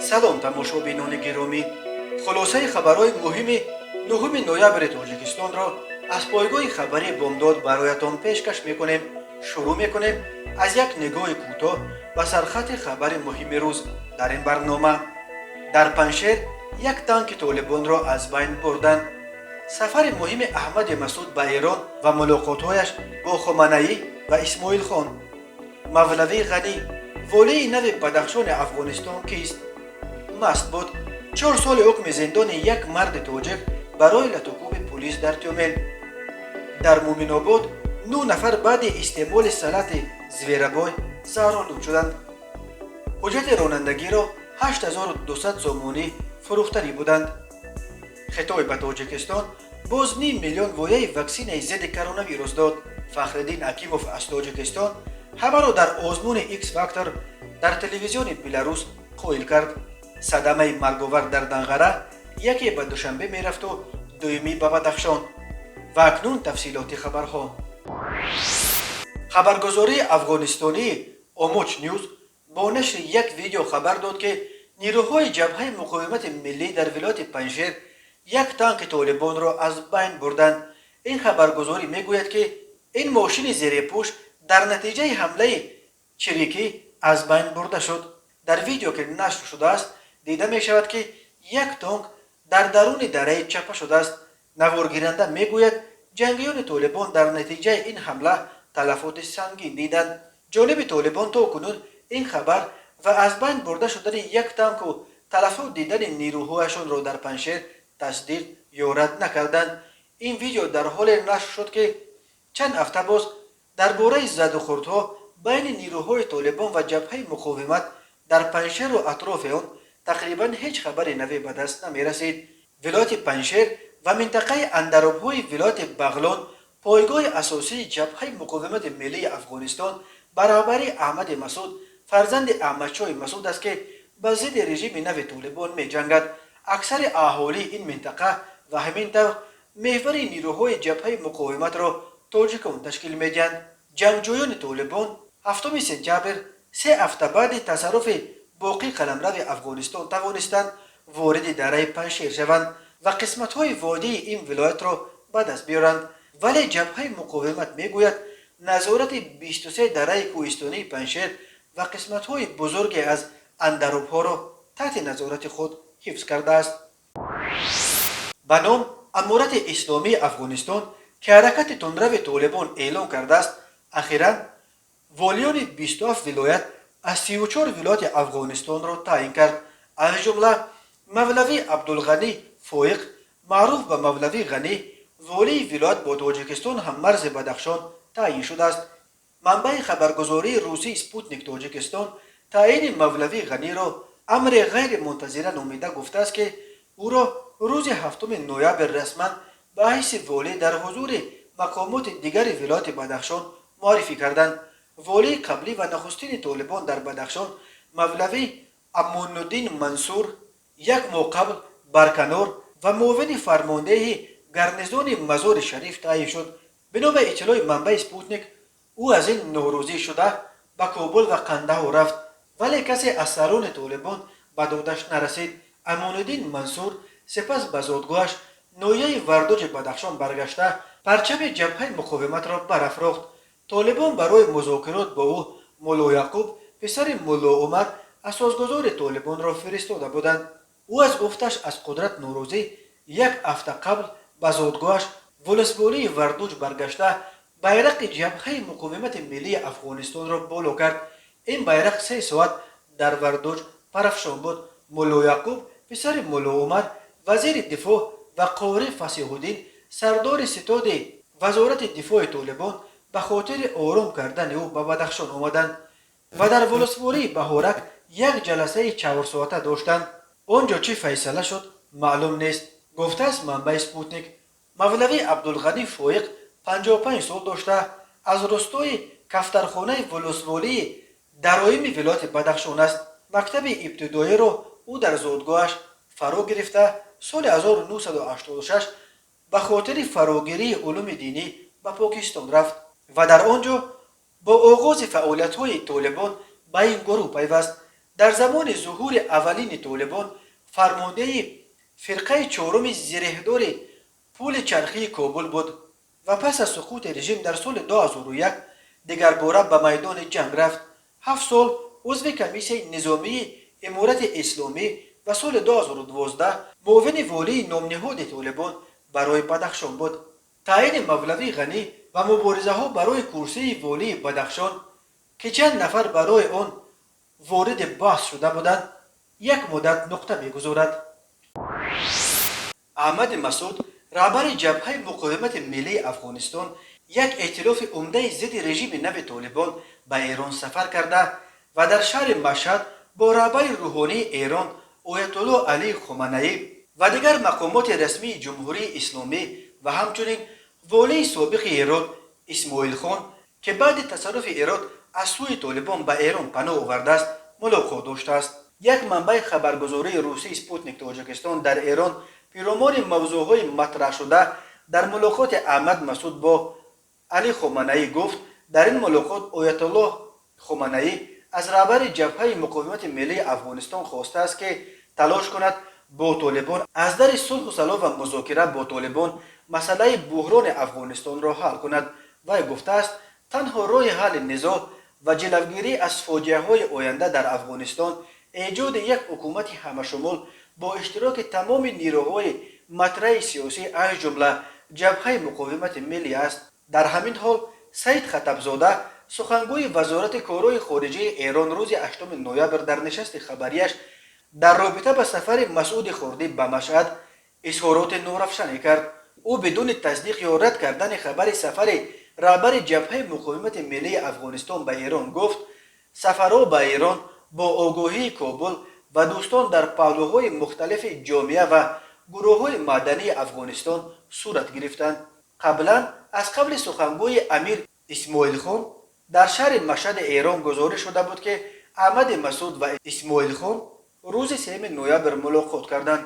салом тамошобинони гиромӣ, хулосаи хабарҳои муҳими 9 ноябри тоҷикистонро аз пойгоҳи хабари бомдод бароятон пешкаш мекунем. шурӯъ мекунем аз як нигоҳи кӯтоҳ ба сархати хабари муҳими рӯз дар ин барнома. дар Паншер як танки толибонро аз байн бурданд. сафари муҳими Аҳмади Масуд ба Эрон ва мулоқотҳояш бо Хоманаӣ ва Исмоилхон. Мавлавӣ Ғанӣ, волии нави Бадахшони Афғонистон кист? маст буд. 4 соли ҳукми зиндони як марди тоҷик барои латукуби пулис дар Тюмен. дар Муминобод 9 нафар баъди истеъмоли салати зверабой заҳролуд шуданд. ҳуҷҷати ронандагиро 8200 сомонӣ фурӯхтанӣ буданд. хитой ба Тоҷикистон боз 5 миллион вояи ваксинаи зидди коронавирус дод. Фахриддин Акимов аз Тоҷикистон ҳамаро дар озмуни X-Factor дар телевизиони Беларус қоил кард. садамаи марговар дар Данғара яке ба Душанбе мерафту дуюми ба Бадахшон. ва акнун тафсилоти хабарҳо. хабаргузории афғонистонии Омоч Ньюз бо нашри як видео хабар дод ки нирӯҳои ҷабҳаи муқовимати миллӣ дар вилояти Панжшер як танки толибонро аз байн бурданд. ин хабаргузорӣ мегӯяд ки ин мошини зерепӯш дар натиҷаи ҳамлаи чирикӣ аз байн бурда шуд. дар видео ки нашр шудааст дида мешавад ки як танк дар даруни дараи чапа шудааст. наворгиранда мегӯяд ҷангиёни толибон дар натиҷаи ин ҳамла талафоти сангин диданд. ҷониби толибон то кунун ин хабар ва аз байн бурда шудани як танку талафот дидани нирӯҳояшонро дар Паншер тасдиқ ё рад накарданд. ин видео дар ҳоле нашр шуд ки чанд ҳафта боз дар бораи задухӯрдҳо байни нирӯҳои толибон ва ҷабҳаи муқовимат дар Паншеру атрофи он тақрибан ҳеҷ хабари наве ба даст намерасид. вилояти Паншер ва минтақаи андаробҳои вилояти Бағлон пойгоҳи асосии ҷабҳаи муқовимати миллии Афғонистон ба раҳбари Аҳмади Масуд, фарзанди Аҳмадшоҳи Масуд аст ки ба зидди режими нави толибон меҷангад. аксари аҳолии ин минтақа ва ҳамин тавр меҳвари нирӯҳои ҷабҳаи муқовиматро тоҷикон ташкил медиҳанд. ҷангҷӯёни толибон 7 сентябр 3 ҳафта баъди тасарруфи боқӣ қаламрави Афғонистон тавонистанд вориди дараи Паншер шаванд ва қисматҳои водии ин вилоятро ба даст биёранд. вале ҷабҳаи муқовимат мегӯяд назорати 23 дараи кӯҳистонии Паншер ва қисматҳои бузурге аз андаробҳоро таҳти назорати худ ҳифз кардааст. ба ном амурати исломии Афғонистон ки ҳаракати тунрави толибон эълон кардааст, ахиран волиёни 27 вилоят аз 34 вилояти Афғонистонро таъин кард. аз ҷумла Мавлавӣ Абдулғанӣ Фоиқ, маъруф ба Мавлавӣ Ғанӣ, волии вилоят бо Тоҷикистон ҳам марзи Бадахшон таъин шудааст. манбаи хабаргузории русии Спутник Тоҷикистон таъини Мавлавӣ Ғаниро амри ғайримунтазира номида гуфтааст ки ӯро рӯзи 7 ноябр расман ба ҳайси волӣ дар ҳузури мақомоти дигари вилояти Бадахшон муаррифӣ карданд. волии қаблӣ ва нахустини толибон дар Бадахшон Мавлавӣ Амонуддин Мансур як моҳ қабл барканор ва муовини фармондеҳи гарнизони Мазори Шариф таъин шуд. бино ба иттилои манбаи Спутник, ӯ аз ин норӯзӣ шуда ба Кобул ва Қандаҳор рафт, вале касе аз сарони толибон ба додаш нарасид. Амонуддин Мансур сипас ба зодгоҳаш ноҳияи Вардоҷи Бадахшон баргашта парчами ҷабҳаи муқовиматро барафрохт. толибон барои музокирот бо ӯ Мулло Яқуб писари Мулло Умар асосгузори толибонро фиристода буданд. ӯ аз уфташ аз қудрат норӯзӣ як ҳафта қабл ба зодгоҳаш волисболии Вардоҷ баргашта байрақи ҷабҳаи муқовимати миллии Афғонистонро боло кард. ин байрақ 3 соат дар Вардоҷ парафшон буд. Мулло Яқуб писари Мулло Умар вазири дифоъ ва Қори Фасиҳуддин сардори ситоди вазорати дифоъи толибон ба хотири ором кардани ӯ ба Бадахшон омаданд ва дар волисболии Баҳорак як ҷаласаи 4 соата доштанд. он ҷо чӣ файсала шуд маълум нест, гуфтааст манбаи Спутник. Мавлавӣ Абдулғанӣ Фоиқ 55 сол дошта аз рӯстои кафтархонаи волисболии дароими вилояти Бадахшон аст. мактаби ибтидоиро ӯ дар зодгоҳаш фаро гирифта соли 1986 ба хотири фарогирии улуми динӣ ба Покистон рафт ва дар он ҷо бо оғози фаъолиятҳои толибон ба ин гурӯҳ пайваст. در زمان ظهور اولین طالبان فرمانده فرقه چهارم زرهدار پل چرخی کابل بود و پس از سقوط رژیم در سال 2001 دیگر باره به میدان جنگ رفت. 7 سال عضو کمیسیون نظامی امارت اسلامی و سال 2012 معاون والی نامنهاد طالبان برای بدخشان بود. تعیین مولوی غنی و مبارزه ها برای کرسی والی بدخشان که چند نفر برای آن وارد بحث شده بودند یک مدت نقطه میگذارد. احمد مسعود رهبر جبهه مقاومت ملی افغانستان یک ائتلاف عمده ضد رژیم نو طالبان به ایران سفر کرده و در شهر مشهد با رهبر روحانی ایران آیت الله علی خامنه‌ای و دیگر مقامات رسمی جمهوری اسلامی و همچنین والی سابق هرات اسماعیل خان که بعد تصرف هرات از سوی طالبان به ایران پناه آورده است ملاقات داشته است. یک منبع خبرگزاری روسی سپوتنیک تاجیکستان در ایران پیرامون موضوعهای مطرح شده در ملاقات احمد مسعود با علی خامنه‌ای گفت در این ملاقات آیت الله خامنه‌ای از رهبر جبهه مقاومت ملی افغانستان خواسته است که تلاش کند با طالبان از در صلح و صلاح و مذاکره با طالبان مسئله بحران افغانستان را حل کند. و گفته است تنها راه حل نزاع و جلوگیری از فاجعه های آینده در افغانستان ایجاد یک حکومت همشمول با اشتراک تمام نیروهای مطرح سیاسی از جمله جبهه مقاومت ملی است. در همین حال سید خطبزاده سخنگوی وزارت کارهای خارجه ایران روز 8 نوامبر در نشست خبریش در رابطه با سفر مسعود خوردی به مشهد اظهارات نورافشانی کرد. او بدون تصدیق یا رد کردن خبر سفر رهبر جبهه مقاومت ملی افغانستان به ایران گفت سفرها به ایران با آگاهی کابل و دوستان در پهلوهای مختلف جامعه و گروه‌های مدنی افغانستان صورت گرفتند. از قبل سخنگوی امیر اسماعیل خان در شهر مشهد ایران گزارش شده بود که احمد مسعود و اسماعیل خان روز 3 نوامبر ملاقات کردند.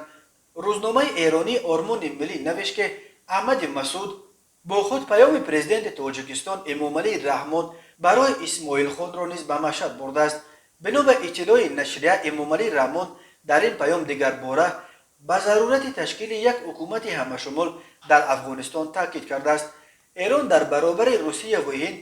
روزنامه ایرانی آرمان ملی نوشت که احمد مسعود با خود پیام پرزیدنت تاجیکستان امامعلی رحمان برای اسماعیل خان را نیز به مشهد برده است. بنا به اطلاع نشریه امامعلی رحمان در این پیام دیگر باره به ضرورت تشکیل یک حکومت همشمول در افغانستان تاکید کرده است. ایران در برابر روسیه و هند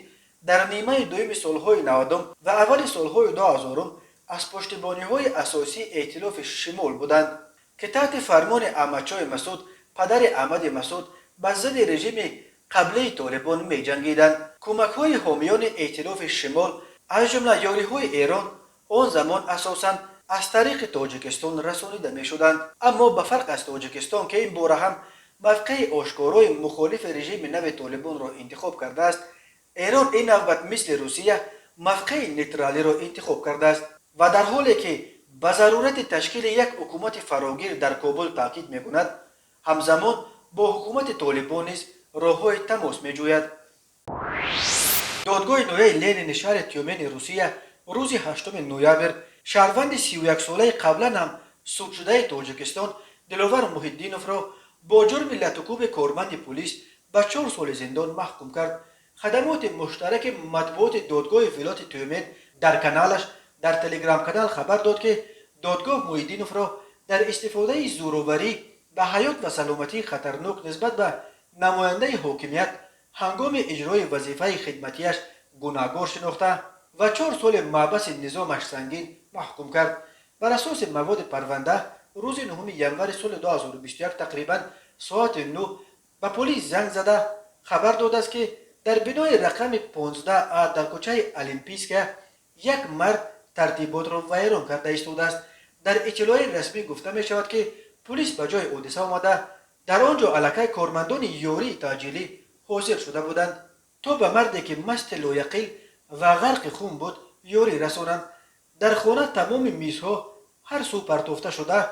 در نیمه دوم سالهای 90 و اول سالهای 2000 از پشتیبانی‌های اساسی ائتلاف شمال بودند که تحت فرمان احمدشاه مسعود پدر احمد مسعود به ضد رژیم قبلی طالبان می جنگیدند. کمک‌های حامیان ائتلاف شمال از جمله یاری‌های ایران آن زمان اساساً از طریق تاجیکستان رسانیده می‌شدند. اما به فرق از تاجیکستان که این باره هم موقع آشکارای مخالف رژیم نو طالبان را انتخاب کرده است، ایران این نوبت مثل روسیه موقع نیترالی را انتخاب کرده است و در حالی که به ضرورت تشکیل یک حکومت فراگیر در کابل تاکید می‌کند، همزمان با حکومت طالبان نیز راه‌های تماس می‌جوید. دادگاه نویه لنین شهر تیومن روسیه روز 8 نوامبر شهروند 31 ساله قبلا هم سوق شده تاجیکستان دلاور محیدینوف را با جرم لطوکوب کارمند پلیس به 4 سال زندان محکوم کرد. خدمات مشترک مطبوعات دادگاه ولایت تیومن در کانالش در تلگرام کانال خبر داد که دادگاه محیدینوف را در استفاده زوراوری به حیات و سلامتی خطرناک نسبت به نماینده حاکمیت هنگام اجرای وظیفه خدمتیش گناهکار شناخته و 4 سال محبس نظامش سنگین محکوم کرد. بر اساس مواد پرونده روز 9 ژانویه سال 2021 تقریبا ساعت 9 به پلیس زنگ زده خبر داده است که در بنای رقم 15 در کوچه المپیسکه یک مرد ترتیبات را ویران کرده ایستاده است. در اطلاع رسمی گفته می شود که پلیس به جای حادثه آمده در آنجا علاقه کارمندان یاری تاجیلی حاضر شده بودند تا به مردی که مست لایقیل و غرق خون بود یاری رسانند. در خانه تمام میزها هر سو پرتافته شده،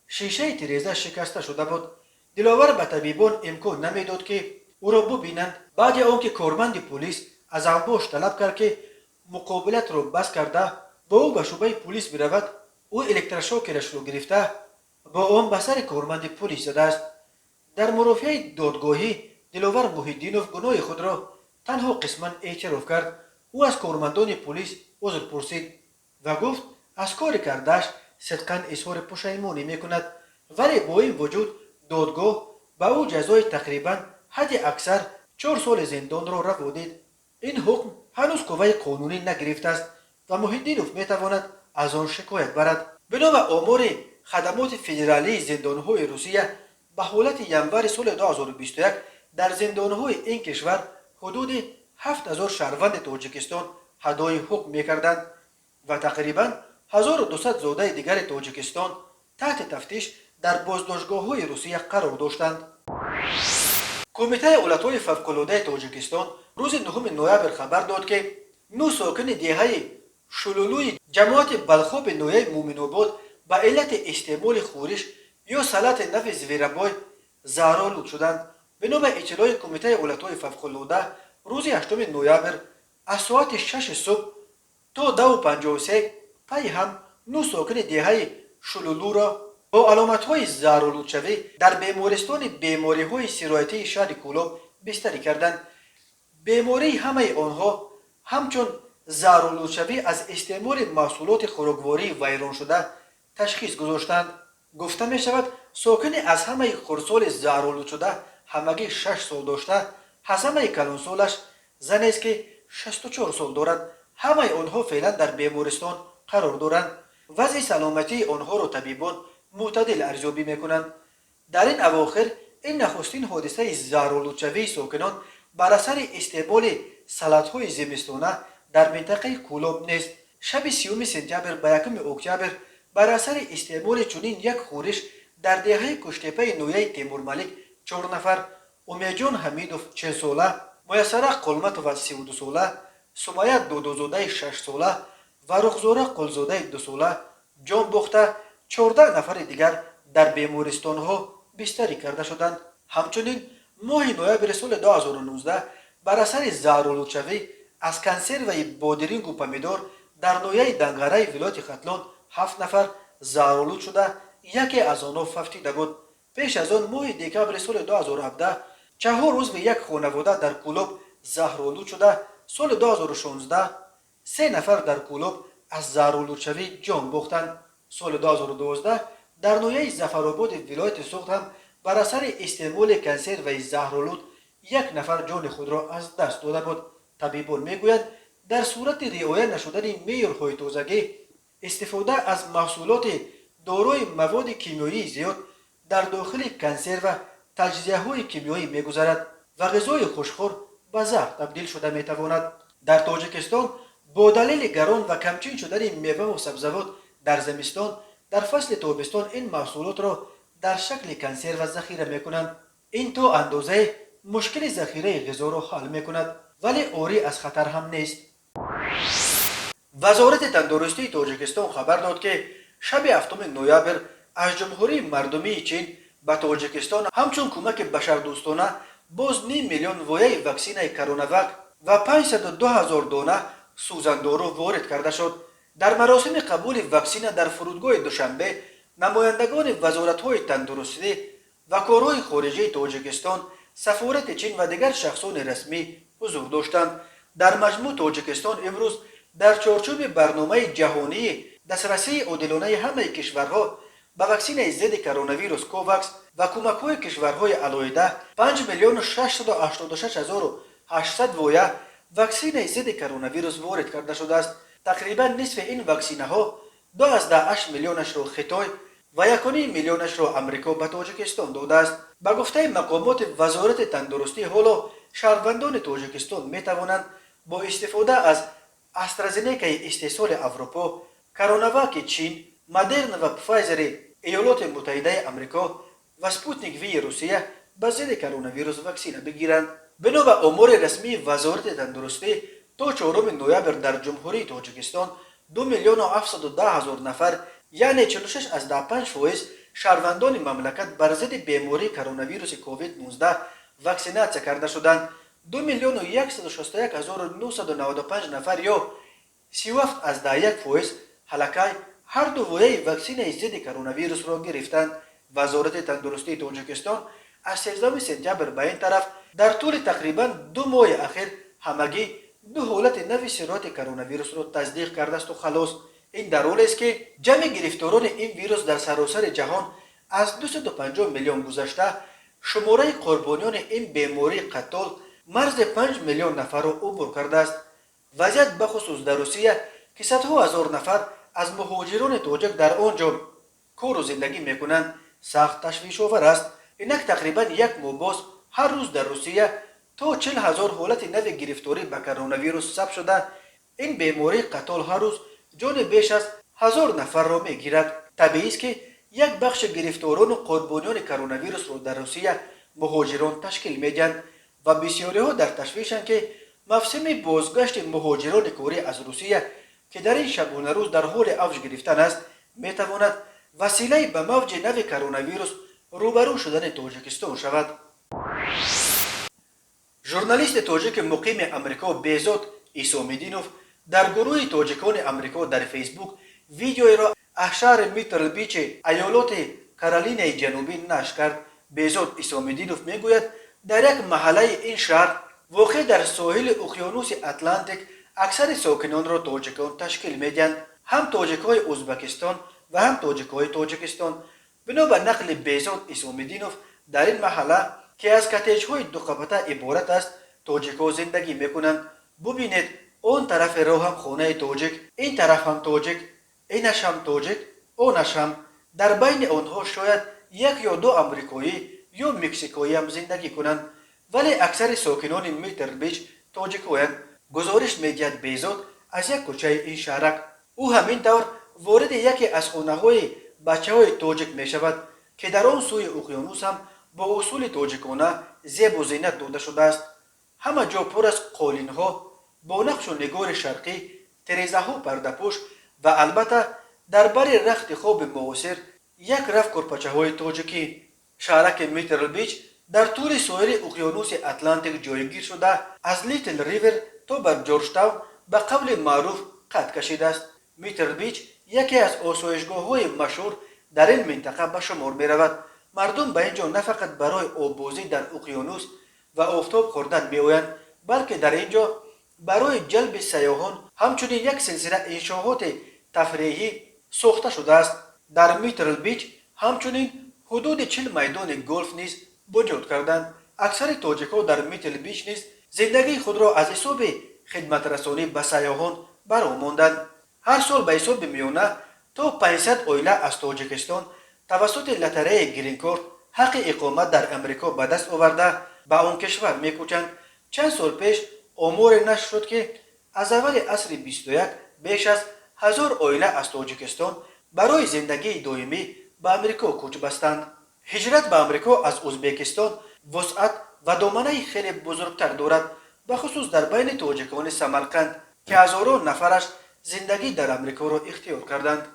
شیشه تیریزه شکسته شده بود. دلاور به طبیبان امکان نمیداد که او را ببینند. بعد آنکه کارمند پلیس از انباش طلب کرد که مقابلت را بس کرده با او به شعبه پلیس برود، او الکتروشوکرش را گرفته با آن به سر کارمند پلیس زده است. در مرافعه دادگاهی دلاور محیدینوف گناه خود را تنها قسما اعتراف کرد. او از کارمندان پلیس عذر پرسید و گفت از کار کردش صدقا اظهار پشیمانی میکند، ولی با این وجود دادگاه به او جزای تقریبا حد اکثر 4 سال زندان را رفع دید. این حکم هنوز قوه قانونی نگرفته است و محیدینوف میتواند از آن شکایت برد. بنابر آمار خدمات فدرالی زندانهای روسیه به حالت ینور سال 2021 در زندانهای این کشور حدود 7000 شهروند تاجیکستان ادای حکم میکردند و تقریبا 1200 زاده دیگر تاجیکستان تحت تفتیش در بازداشتگاه‌های روسیه قرار داشتند. کمیته ایالت‌های فوق‌العاده تاجیکستان روز 9 نوامبر خبر داد که 9 ساکن دهه شلولوی جماعت بلخاب نویه مومن‌آباد به علت استعمال خورش یا سلط نفت زیربای زهرآلود شدند. بنابر اطلاع کمیته ایالت‌های فوق‌العاده روز 8 نوامبر از ساعت 6 صبح تا 2:53 پی هم 9 ساکن دهه شلولو را با علامت‌های زهرآلودشوی در بیمارستان بیماری‌های سرایتی شهر کولاب بستری کردند. بیماری همه آنها همچون زهرآلودشوی از استعمال محصولات خوراکواری ویران شده تشخیص گذاشتند. گفته می شود ساکن از همه خردسال زهرآلود شده همگی 6 سال داشته، از همه کلانسالش زن است که 64 سال دارد. همه آنها فعلا در بیمارستان قرار دارند. وضع سلامتی آنها را طبیبان معتدل ارزیابی میکنند. در این اواخر این نخستین حادثه زهرآلودشوی ساکنان بر اثر استعمال سلطهای زمستانه در منطقه کولاب نیست. شب 30 سپتامبر به 1 اکتبر بر اثر استعمال چنین یک خورش در دهه کشتپه نویه تیمور ملک 4 نفر، امیدجان حمیدوف 40 ساله، میسره قلمتوف 32 ساله، سمیه دودوزاده 6 ساله و رخزاره قلزاده 2 ساله جان باخته 14 نفر دیگر در بیمارستانها بستری کرده شدند. همچنین ماه نوامبر سال 2019 بر اثر زهرآلودشوی از کنسر و بادرینگ و پمیدار در نویه دنگره ولایت ختلان 7 نفر زهرآلود شده، یکی از آنها فوتیده بود. پیش از آن ماه دکمبر سال 2017 4 عضو یک خانواده در کولاب زهرآلود شده. سال 2016 3 نفر در کولاب از زهرآلودشوی جان باختند. سال 2012 در نویه ظفرآباد ولایت سوخت هم بر اثر استعمال کنسر و زهرآلود 1 نفر جان خود را از دست داده بود. طبیبان میگویند در صورت رعایت نشدن معیارهای تازگی استفاده از محصولات دارای مواد کیمیایی زیاد در داخل کنسر و تجزیه‌های کیمیایی میگذرد و غذای خوشخور به زهر تبدیل شده میتواند. در تاجیکستان با دلیل گران و کمچین شدن میوه و سبزیجات در زمستان در فصل تابستان این محصولات را در شکل کنسرو ذخیره میکنند. این تا اندازه مشکل ذخیره غذا را حل میکند ولی عاری از خطر هم نیست. وزارت تندرستی تاجیکستان خبر داد که شب 7 نوامبر از جمهوری مردمی چین به تاجیکستان همچون کمک بشردوستانه باز 9 میلیون وایه واکسین کروناواک و 502,000 دانه سوزندارو وارد کرده شد. در مراسم قبول واکسین در فرودگاه دوشنبه نمایندگان وزارت‌های تندرستی و کارهای خارجی تاجیکستان، سفارت چین و دیگر شخصان رسمی حضور داشتند. در مجموع تاجیکستان امروز در چارچوب برنامه جهانی دسترسی عادلانه همه کشورها به واکسین ضد کرونا ویروس کوواکس و کمک‌های کشورهای علاوه 5,686,800 وایه واکسین ضد کرونا ویروس وارد کرده شده است. تقریبا نصف این واکسین‌ها 12 میلیونش را خطای و 1 میلیونش را امریکا به تاجیکستان داده است. به گفته مقامات وزارت تندرستی حالا شهروندان تاجیکستان می توانند با استفاده از استرازنیکا استحصال اروپا، کروناواک چین، مدرن و پفایزر ایالات متحده امریکا و سپوتنیک وی روسیه به ضد کرونا ویروس واکسین بگیرند. بنابر آمار رسمی وزارت تندرستی تا 4 نوامبر در جمهوری تاجیکستان 2,710,000 نفر یعنی 46.5% شهروندان مملکت بر ضد بیماری کرونا ویروس کووید 19 واکسیناسیون کرده شدند. 2,161,995 نفر یا 37.1% حلقه هر دو وایه واکسین ضد کرونا ویروس را گرفتند. وزارت تندرستی تاجیکستان از 13 سپتامبر به این طرف در طول تقریبا 2 ماه اخیر همگی 2 حالت نوی سرایت کرونا ویروس را تصدیق کرده است و خلاص این در حالی است که جمع گرفتاران این ویروس در سراسر جهان از 250 میلیون گذشته، شماره قربانیان این بیماری قتل مرز 5 میلیون نفر را عبور کرده است. وضعیت بخصوص در روسیه که صدها هزار نفر از مهاجران تاجیک در آنجا کار و زندگی میکنند سخت تشویش آور است. اینک تقریبا یک ماه باز هر روز در روسیه تا 40,000 حالت نو گرفتاری به کرونا ویروس ثبت شده. این بیماری قتل هر روز جان بیش از 1000 نفر را میگیرد. طبیعی است که یک بخش گرفتاران و قربانیان کرونا ویروس را در روسیه مهاجران تشکیل میدهند و بسیاری ها در تشویشند که موسم بازگشت مهاجران کاری از روسیه که در این شبانه روز در حال اوج گرفتن است میتواند وسیله به موج نو کرونا ویروس روبرو شدن تاجیکستان شود. ژورنالیست تاجیک مقیم امریکا بهزاد ایسامدینوف در گروه تاجیکان امریکا در فیسبوک ویدیویی را از شهر میترل بیچ ایالات کارولینای جنوبی نشر کرد. بهزاد ایسامدینوف میگوید در یک محله این شهر واقع در ساحل اقیانوس اتلانتیک اکثر ساکنان را تاجیکان تشکیل میدهند، هم تاجیک‌های ازبکستان و هم تاجیک‌های تاجیکستان. بنا به نقل بهزاد ایسامدینوف در این محله که از کاتج‌های دو قبطه عبارت است تاجیک‌ها زندگی میکنند. ببینید اون طرف راه هم خانه تاجیک، این طرف هم تاجیک، اینش هم تاجیک، اونش هم. در بین آنها شاید یک یا دو امریکایی یا مکزیکایی هم زندگی کنند ولی اکثر ساکنان میتر بیچ تاجیک‌هایند. گزارش میدهد بهزاد از یک کوچه این شهرک. او همین طور وارد یکی از خانه‌های بچه‌های تاجیک میشود که در آن سوی اقیانوس هم با اصول تاجیکانه زیب و زینت داده شده است. همه جا پر از قالین‌ها با نقش و نگار شرقی، تریزه‌ها پرده‌پوش و البته در بر رخت خواب معاصر یک رف کرپچه‌های تاجیکی. شهرک میترل بیچ در طول ساحل اقیانوس اتلانتیک جایگیر شده از لیتل ریور تا بر جورج تاون به قول معروف قد کشیده است. میترل بیچ یکی از آسایشگاه‌های مشهور در این منطقه به شمار می‌رود. مردم به اینجا نه فقط برای آببازی در اقیانوس و آفتاب خوردن می‌آیند بلکه در اینجا برای جلب سیاحان همچنین یک سلسله انشاءات تفریحی ساخته شده است. در میترل بیچ همچنین حدود 40 میدان گلف نیز وجود کردند. اکثر تاجیک‌ها در میترل بیچ نیز زندگی خود را از حساب خدمت رسانی به سیاحان برآموندند. هر سال به حساب میانه تا 500 عائله از تاجیکستان توسط لاتاری گرین کارت حق اقامت در امریکا به دست آورده به آن کشور میکوچند. چند سال پیش آمار نشر شد که از اول عصر 21 بیش از 1000 عائله از تاجیکستان برای زندگی دائمی به امریکا کوچ بستند. هجرت به امریکا از ازبکستان وسعت و دامنه خیلی بزرگتر دارد، به خصوص در بین تاجیکان سمرقند که هزاران نفرش زندگی در امریکا را اختیار کردند.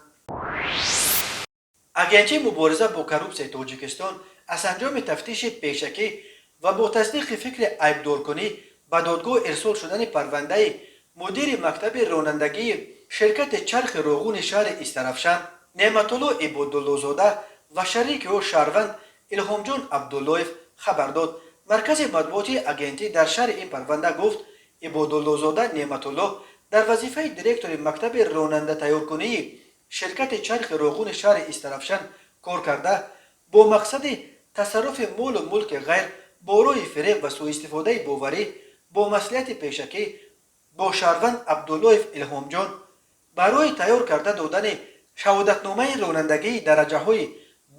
اگرچه مبارزه با کروپسیون تاجیکستان از انجام تفتیش پیشکی و با تصدیق فکر عیبدارکنی به دادگاه ارسال شدن پرونده مدیر مکتب رانندگی شرکت چرخ راغون شهر استرافشان نعمت‌الله عبادالله زاده و شریک او شهروند الهام جان عبداللهیف خبر داد. مرکز مطبوعاتی اگنتی در شهر این پرونده گفت عبادالله زاده نعمت‌الله در وظیفه دیرکتور مکتب راننده تیارکنی شرکت چرخ راغون شهر استرافشان کار کرده با مقصد تصرف مال و ملک غیر با روی فریب و سوء استفاده باوری با مصلحت پیشکی با شهروند عبداللهیف الهام جان برای تیار کرده دادن شهادتنامه رانندگی درجه های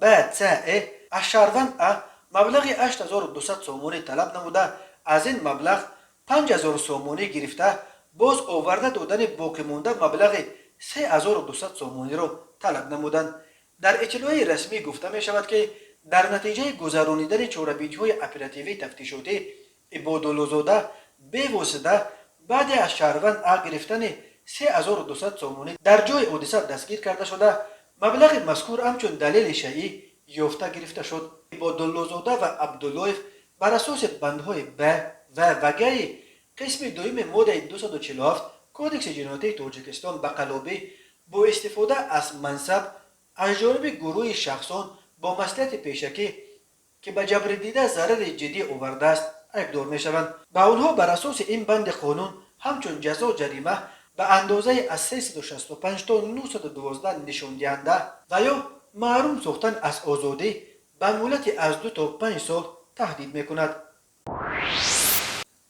ب ц ا از شهروند ا مبلغ 8200 سومانی طلب نموده از این مبلغ 5000 سومانی گرفته باز آورده دادن باقی مانده مبلغ 3200 سومانی را طلب نمودند. در اطلاع رسمی گفته می شود که در نتیجه گذرانیدن چاره‌بینی‌های اپراتیوی تفتیشاتی عبادالله زاده به واسطه بعد از شهروند ا گرفتن 3200 سومانی در جای حادثه دستگیر کرده شده مبلغ مذکور همچون دلیل شیعی یافته گرفته شد. عبادالله زاده و عبداللهیف بر اساس بندهای ب و گ قسم دویم ماده 247 کودکس جنایتی تاجیکستان به قلابه با استفاده از منصب از جانب گروه شخصان با مصلحت پیشکی که به جبر دیده ضرر جدی آورده است عیبدار می شوند. به آنها بر اساس این بند قانون همچون جزا جریمه به اندازه از 365 تا 912 نشان دهنده و یا محروم ساختن از آزادی به مولت از 2 تا 5 سال تهدید میکند.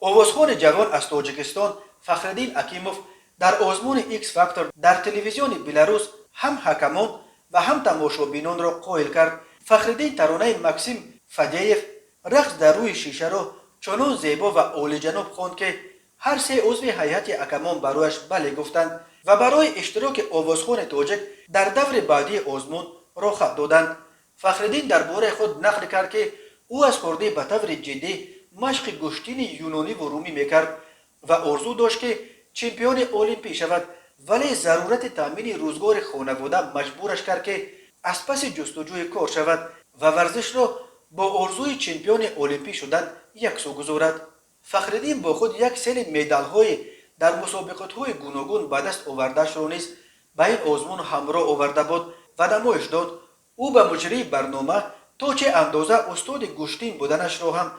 آوازخوان جوان از تاجیکستان فخرالدین اکیموف در آزمون ایکس فاکتور در تلویزیون بلاروس هم حکمان و هم تماشابینان را قایل کرد. فخرالدین ترانه مکسیم فدییف رقص در روی شیشه را چنان زیبا و عالی جناب خواند که هر سه عضو هیئت حکمان برایش بله گفتند و برای اشتراک آوازخوان تاجیک در دور بعدی آزمون را خط دادند. فخرالدین درباره خود نقل کرد که او از خردی به طور جدی مشق گشتین یونانی و رومی میکرد و آرزو داشت که چمپیون المپی شود، ولی ضرورت تامین روزگار خانواده مجبورش کرد که از پس جستجوی کار شود و ورزش را با آرزوی چمپیون المپی شدن یکسو گذارد. فخرالدین با خود یک سری مدال‌های در مسابقات‌های گوناگون به دست آورده‌اش را نیز به این آزمون همراه آورده بود و نمایش داد. او به مجری برنامه تا چه اندازه استاد گشتین بودنش را هم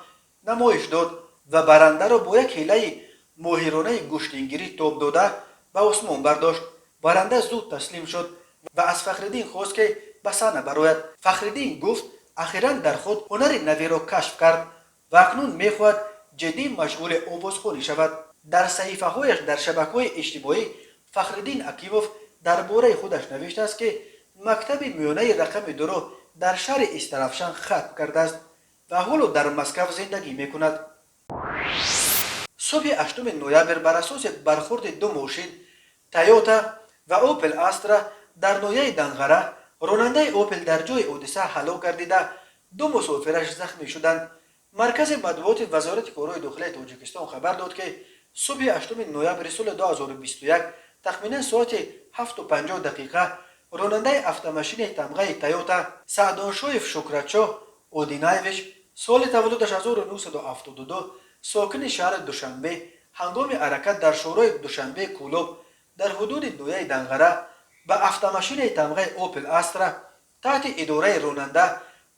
نمایش داد و برنده را با یک حیله ماهرانه گشتینگیری تاب داده به آسمان برداشت. برنده زود تسلیم شد و از فخرالدین خواست که به صحنه برآید. فخرالدین گفت اخیراً در خود هنر نوی را کشف کرد و اکنون میخواهد جدی مشغول آوازخوانی شود. در صحیفه هایش در شبکه‌های اجتماعی فخرالدین اکیموف درباره خودش نوشته است که مکتب میانه رقم 2 را در شهر استرافشان ختم کرده است و حالا در مسکو زندگی میکند. صبح 8 نوامبر بر اساس برخورد دو ماشین تویوتا و اوپل استرا در ناحیه دنغره راننده اوپل در جای حادثه هلاک گردیده، دو مسافرش زخمی شدند. مرکز مطبوعات وزارت کارهای داخلی تاجیکستان خبر داد که صبح 8 نوامبر سال 2021 تخمینا ساعت 7:50 راننده افت-ماشین تمغه تویوتا سعدانشویف شکرتشاه اودینایویچ سال تولدش 1972 ساکن شهر دوشنبه هنگام حرکت در شورای دوشنبه کولوب در حدود نویه دنغره به افت-ماشین تمغه اوپل استرا تحت اداره راننده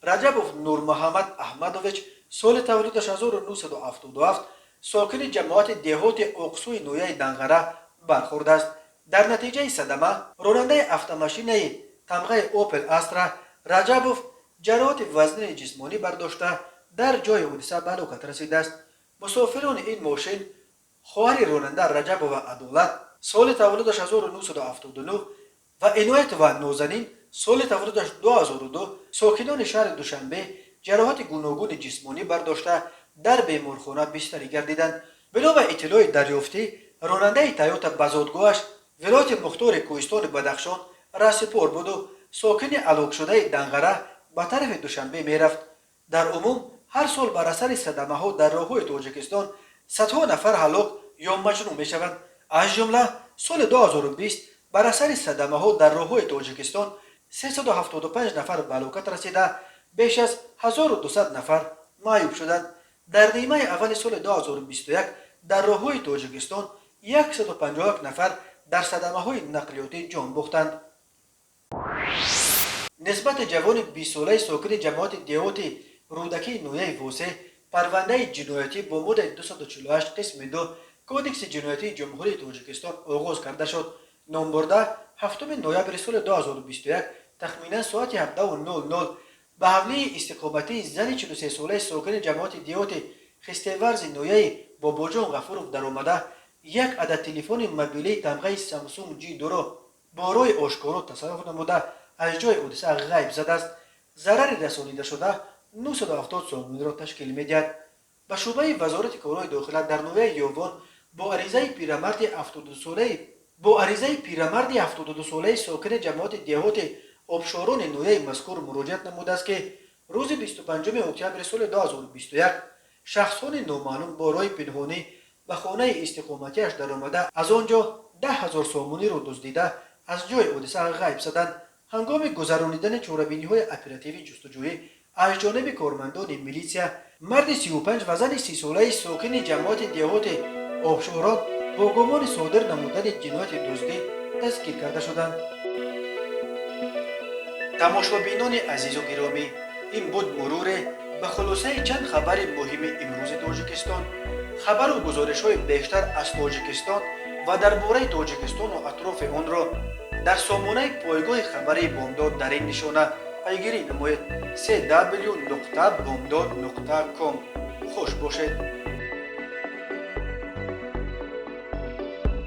رجبوف نور محمد احمدویچ سال تولدش 1977 ساکن جماعت دهات اقصوی نویه دنغره برخورد است. در نتیجه صدمه راننده افت-ماشین تمغه اوپل استرا رجبوف جراحت وزن جسمانی برداشته در جای حادثه به هلاکت رسیده است. مسافران این ماشین خواهر راننده رجبوف عدالت سال تولدش 1979 و عنایت و نازنین سال تولدش 2002 ساکنان شهر دوشنبه جراحت گوناگون جسمانی برداشته در بیمارخانه بستری گردیدند. بنا به اطلاع دریافتی راننده تویوتا به زادگاهش ولایت مختار کوهستان بدخشان رهسپار بود و ساکن هلاک شده دنغره به طرف دوشنبه میرفت. در عموم هر سال بر اثر صدمه ها در راههای تاجیکستان صدها نفر هلاک یا مجروح می شوند. از جمله سال 2020 بر اثر صدمه ها در راههای تاجیکستان 375 نفر به هلاکت رسیده، بیش از 1200 نفر معیوب شدند. در نیمه اول سال 2021 در راههای تاجیکستان 151 نفر در صدمه های نقلیاتی جان باختند. نسبت جوان 20 ساله ساکن جماعت دهات رودکی نویه واسه پرونده جنایتی با ماده 248 قسم 2 کودکس جنایتی جمهوری تاجیکستان آغاز کرده شد. نامبرده 7 نوامبر سال 2021 تخمینا ساعت 17:00 به حمله استقامتی زن 43 ساله ساکن جماعت دهات خسته‌ورز نویه باباجان غفورов در آمده یک عدد تلفن موبیلی تمغه سامسونگ جی 2 را بارای آشکارا تصرف نموده از جای حادثه غیب زده است. ضرر رسانیده شده 970 سومون را تشکیل می‌دهد. به شعبه وزارت کارهای داخلی در نویه یووان با عریضه پیرمرد 72 ساله ساکن جماعت دهات آبشاران نویه مذکور مراجعت نموده است که روز 25 اکتبر سال 2021 شخصان نامعلوم با راه پنهانی به خانه استقامتیش در آمده از آنجا 10,000 سومونی را دزدیده از جای حادثه غیب شدند. هنگام گذرانیدن چاره‌بینی‌های اپراتیوی جستجویی از جانب کارمندان میلیسیا مرد 35 و زن 30 ساله ساکن جماعت دهات آبشاران با گمان صادر نمودن جنایت دزدی دستگیر کرده شدند. تماشابینان عزیز و گرامی، این بود مرور به خلاصه چند خبر مهم امروز تاجیکستان. خبر و گزارش‌های بیشتر از تاجیکستان و درباره تاجیکستان و اطراف آن را در سامانه پایگاه خبری بامداد در این نشانه پیگیری نمایید: www.bamdad.com. خوش باشید.